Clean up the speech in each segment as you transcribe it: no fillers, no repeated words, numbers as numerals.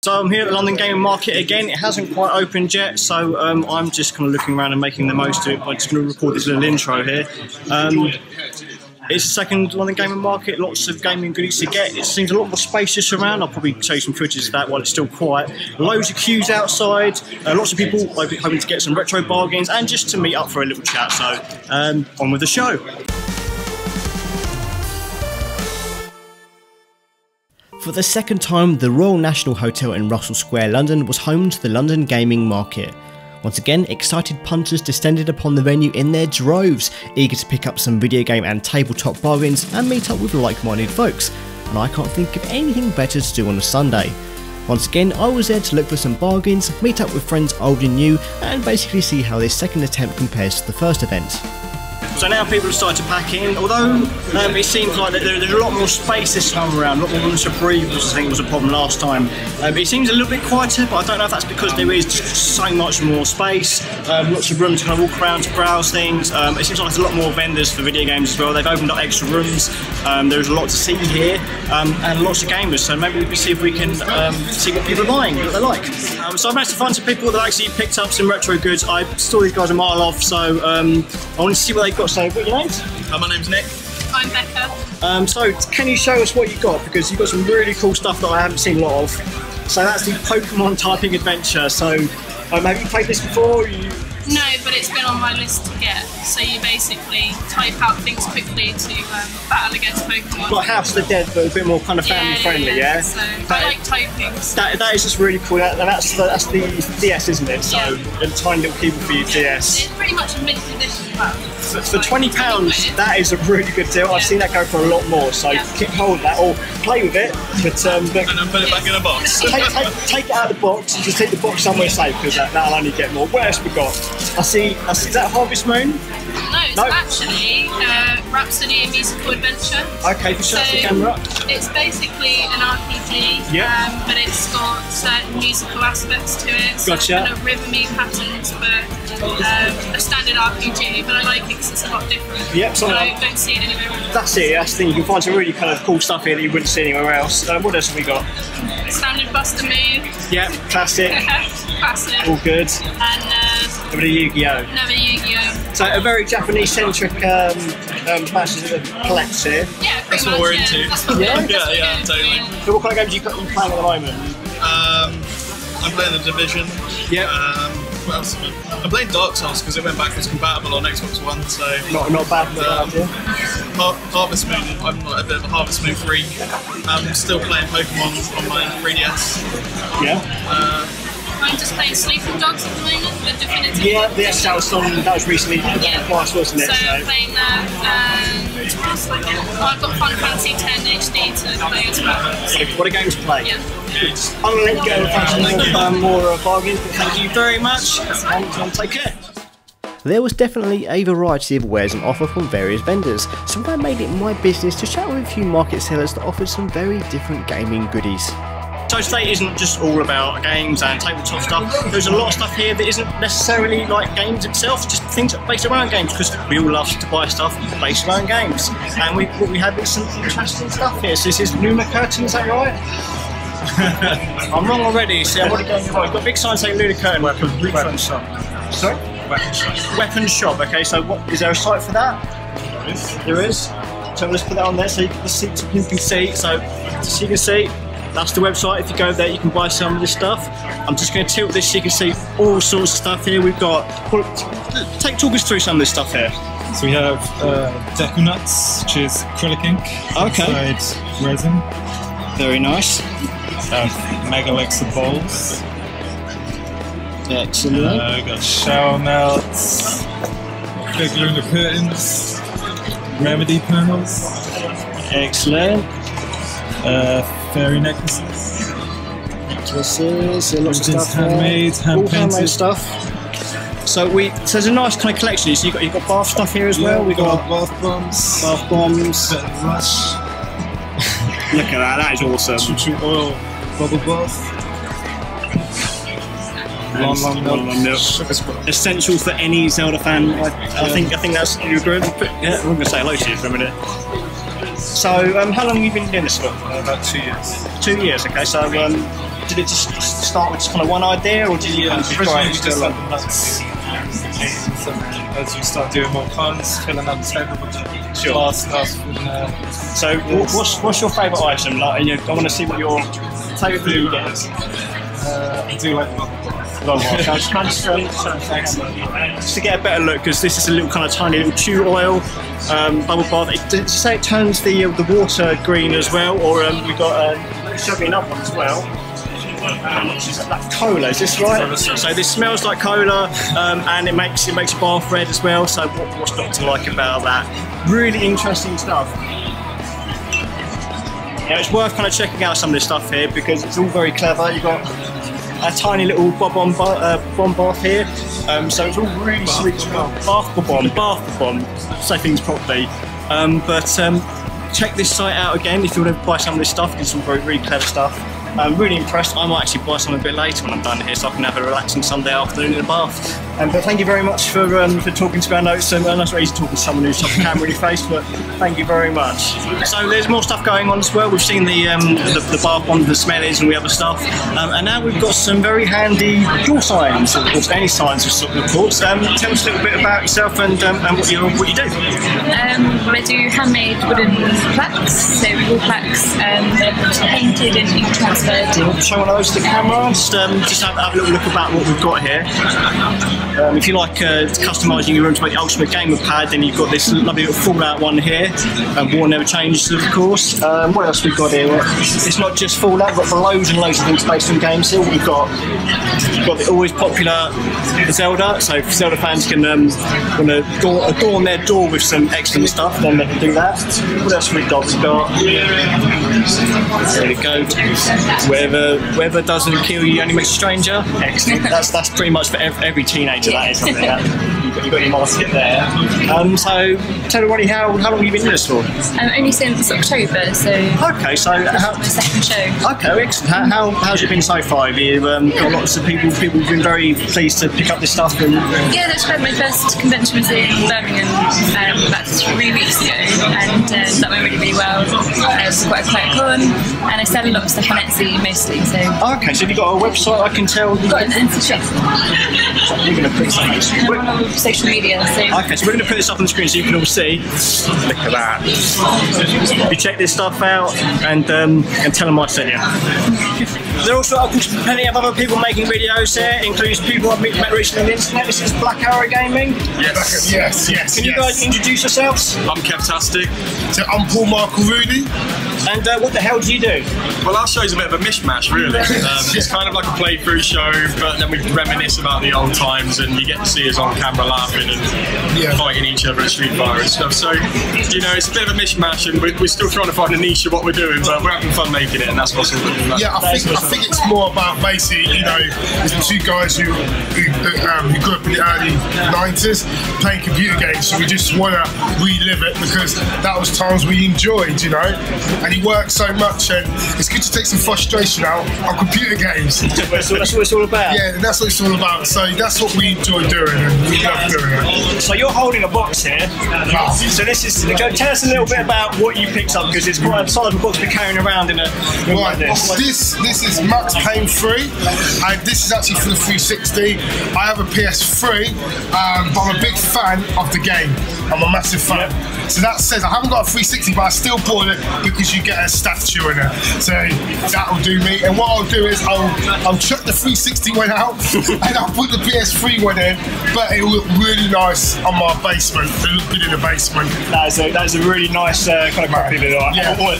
So I'm here at the London Gaming Market again. It hasn't quite opened yet, so I'm just kind of looking around and making the most of it. I'm just going to record this little intro here. It's the second London Gaming Market, lots of gaming goodies to get. It seems a lot more spacious around. I'll probably show you some footage of that while it's still quiet. Loads of queues outside, lots of people hoping to get some retro bargains and just to meet up for a little chat. So on with the show. For the second time, the Royal National Hotel in Russell Square, London was home to the London Gaming Market. Once again, excited punters descended upon the venue in their droves, eager to pick up some video game and tabletop bargains and meet up with like-minded folks, and I can't think of anything better to do on a Sunday. Once again, I was there to look for some bargains, meet up with friends old and new, and basically see how this second attempt compares to the first event. So now people have started to pack in, although it seems like there's a lot more space this time around, a lot more room to breathe, which I think was a problem last time. It seems a little bit quieter, but I don't know if that's because there is just so much more space, lots of room to kind of walk around to browse things. It seems like there's a lot more vendors for video games as well. They've opened up extra rooms, there's a lot to see here, and lots of gamers, so maybe we can see if we can see what people are buying, what they like. So I've managed to find some people that actually picked up some retro goods. I saw these guys a mile off, so I wanted to see what they've got. So, what are your names? My name's Nick. I'm Becca. So, can you show us what you got? Because you've got some really cool stuff that I haven't seen a lot of. So that's the Pokemon typing adventure. So, have you played this before? No, but it's been on my list to get. So you basically type out things quickly to battle against Pokemon. Like House of the Dead, but a bit more kind of family friendly, yeah? So I like typing. That is just really cool. That's the DS, isn't it? So a tiny little keyboard for your DS. It's pretty much a mint edition. For £20, that is a really good deal. I've seen that go for a lot more. So keep hold of that or play with it. But and then put it back in a box. take it out of the box and just take the box somewhere safe because that'll only get more. What else we got? I see. Is that Harvest Moon? No, it's actually Rhapsody, a musical adventure. Okay, for sure. The camera. It's basically an RPG, but it's got certain musical aspects to it. So gotcha. Kind of rhythmy patterns, but a standard RPG. But I like it because it's a lot different. Yep, I don't see it anywhere else. That's it. That's the thing. You can find some really kind of cool stuff here that you wouldn't see anywhere else. What else have we got? Standard Buster move. Yep, classic. Classic. All good. And another Yu-Gi-Oh. Another Yu-Gi-Oh. So a very Japanese-centric matches that collects here. Yeah, that's what we're into. Yeah, totally. So what kind of games are you playing at the moment? I'm playing The Division. Yeah. What else? I'm playing Dark Souls because it went backwards compatible on Xbox One, so not bad. Harvest Moon. I'm not a bit of a Harvest Moon freak. I'm still playing Pokemon on my 3DS. Yeah. I'm just playing Sleeping Dogs at the moment, the definitive. Yeah, that was recently twice, wasn't it? So I'm playing that, and I've got Final Fantasy X HD to play as well. What a game to play. Yeah. I'm going to let you go and find more bargains, but thank you very much, and take care. There was definitely a variety of wares on offer from various vendors, so I made it my business to chat with a few market sellers that offered some very different gaming goodies. So today isn't just all about games and tabletop stuff. There's a lot of stuff here that isn't necessarily like games itself, just things that are based around games, because we all love to buy stuff based around games. And what we had was some interesting stuff here. So this is Luna Curtain, is that right? I'm wrong already. See, I'm already going wrong. I've got a big sign saying Luna Curtain. Weapon shop. Sorry? Weapon shop. Weapon shop. Okay, so is there a site for that? There is. So let's put that on there so you can see. So you can see. That's the website. If you go there, you can buy some of this stuff. I'm just going to tilt this so you can see all sorts of stuff here. We've got. Talk us through some of this stuff here. So we have Deku Nuts, which is acrylic ink. Okay. Inside resin. Very nice. Mega Alexa bowls. Excellent. We've got shower melts, big Luna curtains, remedy panels. Excellent. Fairy necklaces. Lots of stuff. Handmade, handmade stuff. So there's a nice kind of collection. So you've got bath stuff here as well. We've got bath bombs. Bath bombs. Rush. Look at that. That is awesome. Choo-choo oil. Bubble bath. Long milk. Essential for any Zelda fan. I think that's you agree. Yeah, I'm going to say hello to you for a minute. So, how long have you been doing this for? About 2 years. 2 years, okay. So, did it just start with just kind of one idea, or did you originally we just had the nuts. So as you start doing more puns, filling up the table with the glass food. So what's your favourite item? Like, I want to see what your favourite food is. I do like just to get a better look, because this is a little kind of tiny little chew oil bubble bath. Did you say it turns the water green as well, or we've got show me another one as well. That's cola, is this right? So this smells like cola, and it makes your bath red as well. So what's not to like about that? Really interesting stuff. Yeah, it's worth kind of checking out some of this stuff here because it's all very clever. You've got a tiny little bomb bath here, so it's all really sweet as well. Bath bomb, say things properly. Check this site out again if you want to buy some of this stuff, because it's all very, really clever stuff. I'm really impressed. I might actually buy some a bit later when I'm done here, so I can have a relaxing Sunday afternoon in a bath. But thank you very much for talking to our notes. I know it's very easy talking to someone who's got the camera in your face, but thank you very much. So there's more stuff going on as well. We've seen the bath bombs, the smellies, and the other stuff, and now we've got some very handy door signs, of course, any signs of sorts. Tell us a little bit about yourself and what you do. I do handmade wooden plaques, so wool plaques, painted and ink transferred. Show one of those to the camera. Just have a little look about what we've got here. If you like customising your room to make the ultimate gamer pad, then you've got this lovely little Fallout one here. War never changes, of course. What else we've got here? It's not just Fallout, we've got loads and loads of things based on games here. We've got the always popular Zelda, so if Zelda fans can want to adorn their door with some excellent stuff, then they can do that. What else we've got? We've got, there we go, whoever doesn't kill you only makes a stranger. Excellent. That's pretty much for every teenager, that is something. You've got your market there. So tell everybody how long have you been doing this for? Only since October, so okay, so the second show. Okay, excellent. How's it been so far? Have you got lots of people have been very pleased to pick up this stuff? Yeah, that's right. My first convention was in Birmingham about 3 weeks ago, and that went really well. Quite a con, and I sell a lot of stuff on Etsy mostly. So okay, so have you got a website? I can tell. I've got an Etsy shop. So you're going to put something. On all social media. So. Okay, so we're going to put this up on the screen so you can all see. Look at that. You check this stuff out and tell them I sent you. There are also plenty of other people making videos here, including people I've met recently on the internet. This is Black Arrow Gaming. Yes. Can you guys introduce yourselves? I'm Kevtastic. So I'm Paul Michael Rooney. And what the hell do you do? Well, our show's a bit of a mishmash, really. It's kind of like a playthrough show, but then we reminisce about the old times, and you get to see us on camera laughing and fighting each other at Street Fighter and stuff. So, it's a bit of a mishmash, and we're still trying to find a niche of what we're doing, but we're having fun making it, and that's what's important. Yeah, I think it's more about basically, there's two guys who grew up in the early 90s playing computer games, so we just want to relive it because that was times we enjoyed, and he worked so much, and it's good to take some frustration out on computer games. That's what it's all about. Yeah, that's what it's all about. So that's what we enjoy doing, and we love doing it. So you're holding a box here. So this is. Tell us a little bit about what you picked up, because it's quite a sizable box to be carrying around in a room like this. This is Max Payne 3, and this is actually for the 360. I have a PS3, but I'm a big fan of the game. I'm a massive fan. So that says I haven't got a 360, but I still bought it because you get a statue in it. So that'll do me. And what I'll do is I'll chuck the 360 one out and I'll put the PS3 one in, but it'll look really nice on my basement. It'll look good in the basement. That is a really nice kind of copy of it.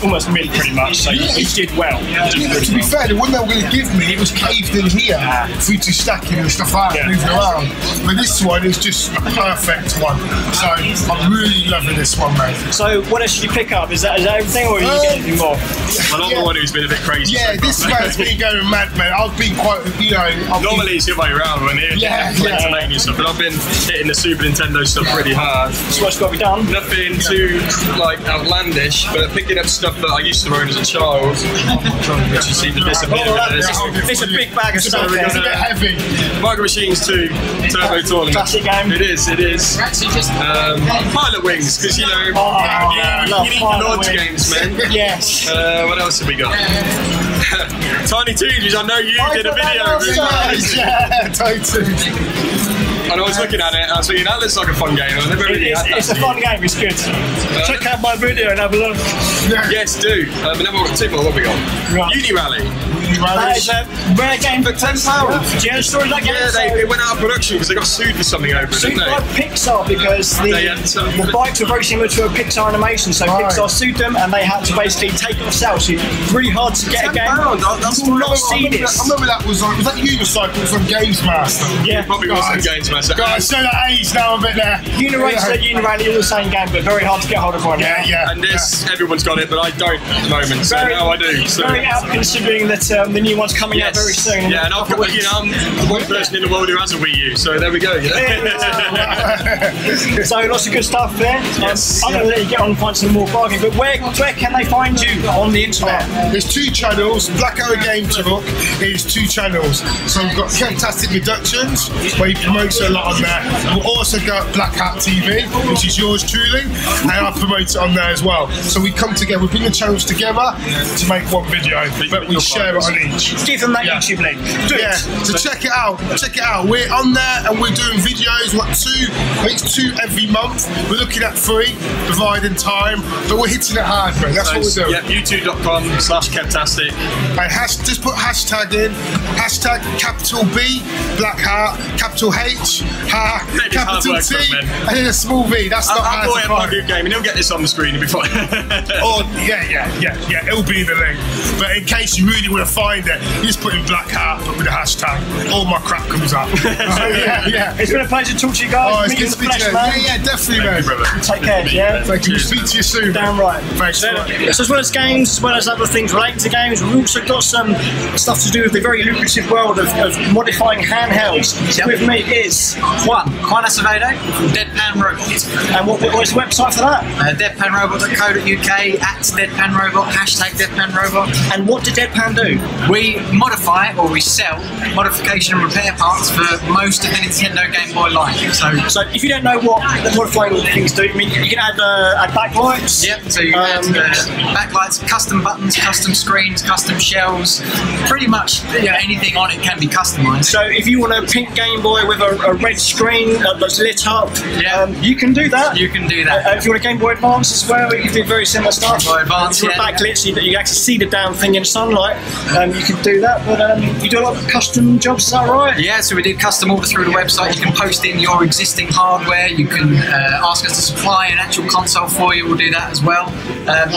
Almost mint pretty much. So you did well. To be fair, the one they were going to give me, it was caved in here through to stacking and stuff like that, moving around. But this one is just a perfect one. So I'm really loving this one, mate. So what else did you pick up? Is that everything, or are you getting anything more? I'm the one who's been a bit crazy. Yeah, this man's been going mad, man. I've been quite, Normally it's the other way around when it's Mania stuff, but I've been hitting the Super Nintendo stuff pretty hard. So what's got to be done? Nothing too outlandish, but picking up stuff that I used to own as a child, which you seem to disappear. It's a big bag of stuff. It's a bit heavy. Micro Machines 2 Turbo Tournament. Classic game. It is. Actually just Pilot Wings, because you know you need launch games, man. Yes. What else have we got? Tiny Toons, which I know you did a video of. Yeah, Tiny Toons. And I was looking at it and I was thinking, that looks like a fun game. I never really had that. It's a fun game, it's good. Check out my video and have a look. Yes, do. But then what have we got? Right. Uni Rally. That is a rare game for £10. Do you know the story of that game? Yeah, it went out of production because they got sued for something over it, didn't they? Sued by Pixar because the bikes were very similar to a Pixar animation, so Pixar sued them and they had to basically take it off sale. So it's really hard to get a game. That's not see this. I remember that was that Unicycle from Games Master? Yeah, probably was on Games Master. Guys, show that age now a bit there. Unirally, all the same game, but very hard to get hold of right now. Yeah. And this, everyone's got it, but I don't at the moment. So now I do. So. Very out considering that the new one's coming out very soon. Yeah, and I'm the one person in the world who has a Wii U, so there we go. So lots of good stuff there. I'm going to let you get on and find some more bargain, but where can they find you on the internet? There's 2 channels. Black Arrow Game Talk is 2 channels. So we've got Fantastic Reductions, where he promotes a lot on there. We've also got Black Hat TV, which is yours truly, and I promote it on there as well. So we come together, we bring the channels together to make one video, but we share it on each. Give them that YouTube link. So check it out. We're on there and we're doing videos. I think it's 2 every month. We're looking at 3, providing time, but we're hitting it hard, man. That's what we're doing. Yeah, youtube.com/Kevtastic. And just put hashtag in, hashtag capital B, Black Hat, capital H, capital T, and then a small V. That's not hard to find. Pug Hoof Gaming, he'll get this on the screen before. Yeah, it'll be in the link. But in case you really want to find it, you just put in Black Hat with the hashtag. All my crap comes up. It's been a pleasure to talk to you guys. Oh, it's good to speak to you. Yeah, definitely, man. Brother. Take care, yeah. Thank you. We'll speak to you soon. Damn right. Thanks. So as well as games, as well as other things related to games, we've also got some stuff to do with the very lucrative world of modifying handhelds. With me is Juan Acevedo from DeadpanRobot. And what's the website for that? DeadpanRobot.co.uk @DeadpanRobot, #DeadpanRobot. And what did Deadpan do? We modify or we sell modification and repair parts for most of the Nintendo Game Boy line. So if you don't know what the modifying things do, I mean, you can add backlights. Yep, so you can add backlights, custom buttons, custom screens, custom shells, pretty much anything on it can be customized. So if you want a pink Game Boy with a red screen that's lit up, you can do that. You can do that. If you want a Game Boy Advance as well, you can do very similar stuff. Game Boy Advance, if you want backlit so you can actually see the damn thing in sunlight, you can do that. But you do a lot of custom jobs, is that right? Yeah, so we do custom order through the website. You can post in your existing hardware. You can ask us to supply an actual console for you. We'll do that as well.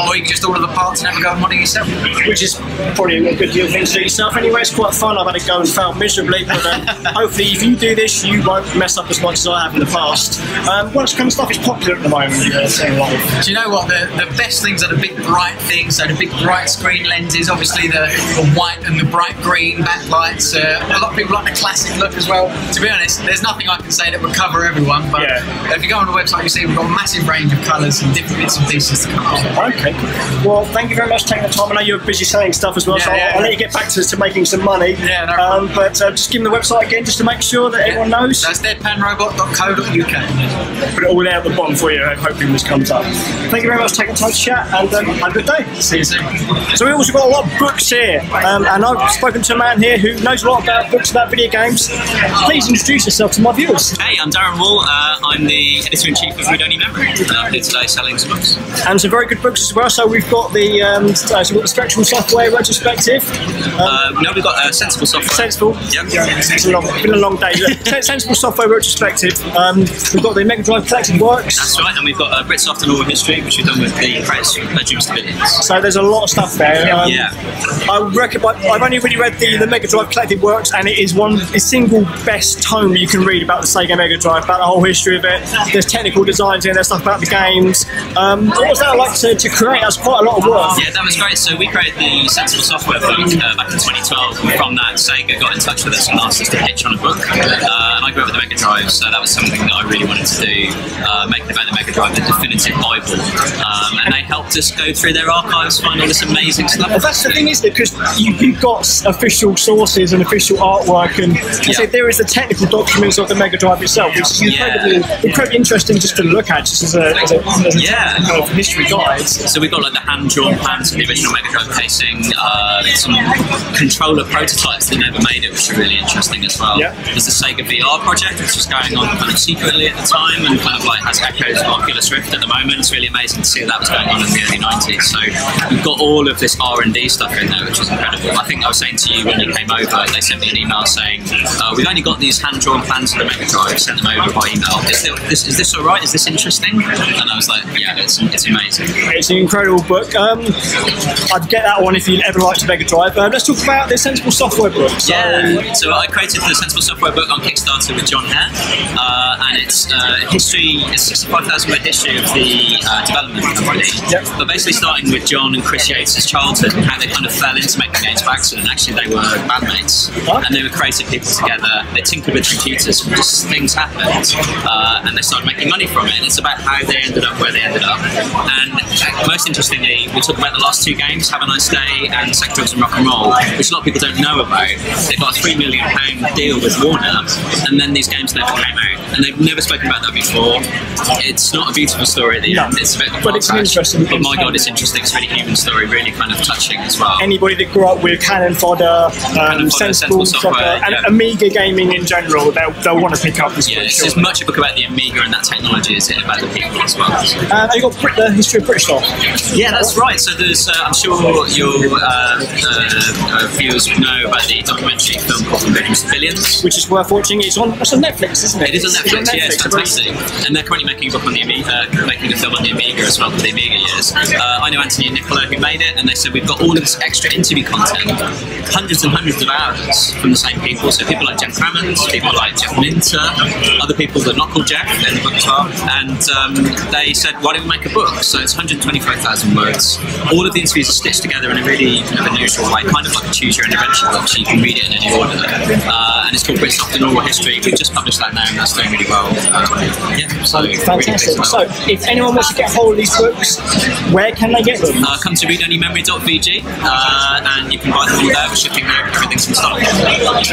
Or you can just order the parts and have a go and mod it yourself. Which is probably a good deal thing to do yourself anyway. It's quite fun. I've had to go and fail miserably, but hopefully if you do this, you won't mess up as much as I have in the past. What kind of stuff is popular at the moment? Do you know what? The best things are the big bright things, so the big bright screen lenses, obviously the white and the bright green backlights. A lot of people like the classic look as well. To be honest, there's nothing I can say that would cover everyone, but if you go on the website, you see we've got a massive range of colours and different bits and pieces to cover. Okay, well, thank you very much for taking the time. I know you're busy selling stuff as well, so I'll let you get back to making some money. Yeah, no problem. But just give them the website again, just to make sure that everyone knows. That's DeadpanRobot.co.uk. Put it all there at the bottom for you, hoping this comes up. Thank you very much for taking the time to chat, and have a good day. See you soon. So we also got a lot of books here, and I've spoken to a man here who knows a lot about books about video games. Please introduce yourself to my viewers. Hey, I'm Darren Wall. I'm the editor-in-chief of Read Only Memory, and I'm here today selling some books. And some very good books as well. So we've got the Spectrum Software retrospective. No, we've got Sensible Software. Sensible. Yep. It's been a long day. Sensible Software retrospective. We've got the Mega Drive Collected Works. That's right, and we've got Britsoft and Oral History, which we've done with the Credits, Legends, Billions. So there's a lot of stuff there. I've only really read the Mega Drive Collected Works, and it is the single best tome you can read about the Sega Mega Drive, about the whole history of it. There's technical designs in there, stuff about the games. What was that like to create? That's quite a lot of work. Yeah, that was great. So we created the Sensible Software book back in 2012, and from that Sega got in touch with us and asked us to pitch on a book. And I I grew up with the Mega Drive, so that was something that I really wanted to do, make about the Mega Drive the definitive Bible. And they helped us go through their archives, find all this amazing stuff. Well, that's the thing, isn't it? Because you've got official sources and official artwork, and I say there is the technical documents of the Mega Drive itself, which is incredibly interesting just to look at, just as a kind of history guide. So we've got like the hand-drawn plans for the original Mega Drive casing, some controller prototypes that never made it, which are really interesting as well. There's the Sega VR project, which was going on kind of secretly at the time, and kind of like has echoes of Oculus Rift at the moment. It's really amazing to see that was going on in the early 90s. So we've got all of this R&D stuff in there, which is incredible. I think I was saying to you when you came over, they sent me an email saying, we've only got these hand-drawn plans for the Mega Drive, sent them over by email. Is this all right? Is this interesting? And I was like, yeah, it's amazing. It's an incredible book. I'd get that one if you ever liked Mega Drive. Let's talk about the Sensible Software book. So I created the Sensible Software book on Kickstarter with John Hare, and it's history, it's 65,000 word history of the development company. But basically starting with John and Chris Yates' childhood and how they kind of fell into making games by accident. Actually, they were bandmates, and they were creative people together. They tinkered with computers, and just things happened, and they started making money from it. And it's about how they ended up where they ended up. And most interestingly, we talk about the last two games, Have a Nice Day and Sex, Drugs and Rock and Roll, which a lot of people don't know about. They got a £3 million deal with Warner, and then these games never came out. And they've never spoken about that before. It's not a beautiful story at the end. It's a bit of a it's interesting. But my God, it's interesting. It's a really human story, really kind of touching as well. Anybody that grew up with Cannon Fodder, Sensible Software, and Amiga gaming in general, they'll want to pick up this book. It's as much a book about the Amiga and that technology as it is about the people as well. You got the history of British stuff. Yeah, that's right. So there's, I'm sure your viewers know about the documentary film called Billions, which is worth watching. It's on Netflix, isn't it? It is on Netflix. Yeah, it's fantastic. And they're currently making a book on the Amiga, making a film on the Amiga as well for the Amiga years. I know Anthony and Nicola who made it, and they said we've got all of this extra interview content, hundreds and hundreds of hours from the same people. So people like Jeff Hammond, people like Jeff Minter, other people that are not called Jeff in the book as well. And they said, why don't we make a book? So it's 125,000 words. All of the interviews are stitched together in a really kind of unusual way, kind of like a choose your own adventure book, so you can read it in any order. And it's called British Soft and Oral History. We've just published that now, and that's doing really well. So fantastic. Really so if anyone wants to get hold of these books, where can they get them? Come to readonlymemory.vg, and you can buy them all there. We're shipping there. Everything's in stock.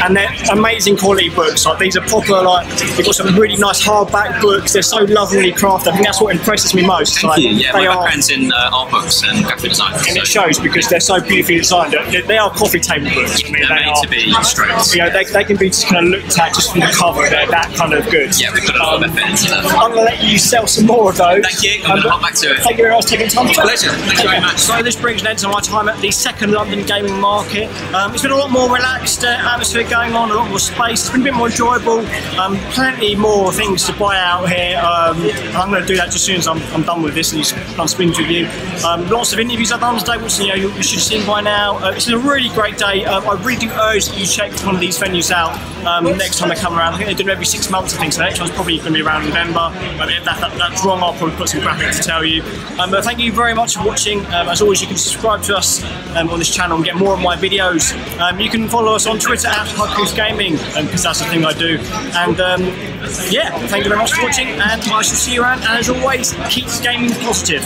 And they're amazing quality books. Like these are proper. Like they've got some really nice hardback books. They're so lovingly crafted. I think that's what impresses me most. Thank you. Yeah, my background's in art books and graphic design, and it shows because they're so beautifully designed. They are coffee table books. I mean, they're made to be straight. You know, they can be just kind of looked at just from the cover. They're that kind of good. Yeah, we put a lot of effort into them. I'm going to let you sell some more of those. Thank you. I'm going to hop back to it. Thank you very much for taking time. Pleasure. Thank you very much. So this brings an end to my time at the second London gaming market. It's been a lot more relaxed atmosphere going on, a lot more space. It's been a bit more enjoyable. Plenty more things to buy out here. I'm going to do that just as soon as I'm done with this and I'm speaking to you. Lots of interviews I've done today, which you should have seen by now. It's been a really great day. I really do urge that you check one of these venues out next time they come around. I think they do them every 6 months, I think, so the next one's probably going to be around November. If that's wrong, I'll probably put some graphics to tell you. But thank you very much for watching. As always, you can subscribe to us on this channel and get more of my videos. You can follow us on Twitter at Pug Hoof Gaming, because that's the thing I do. And yeah, thank you very much for watching, and I shall see you around. And as always, keep gaming positive.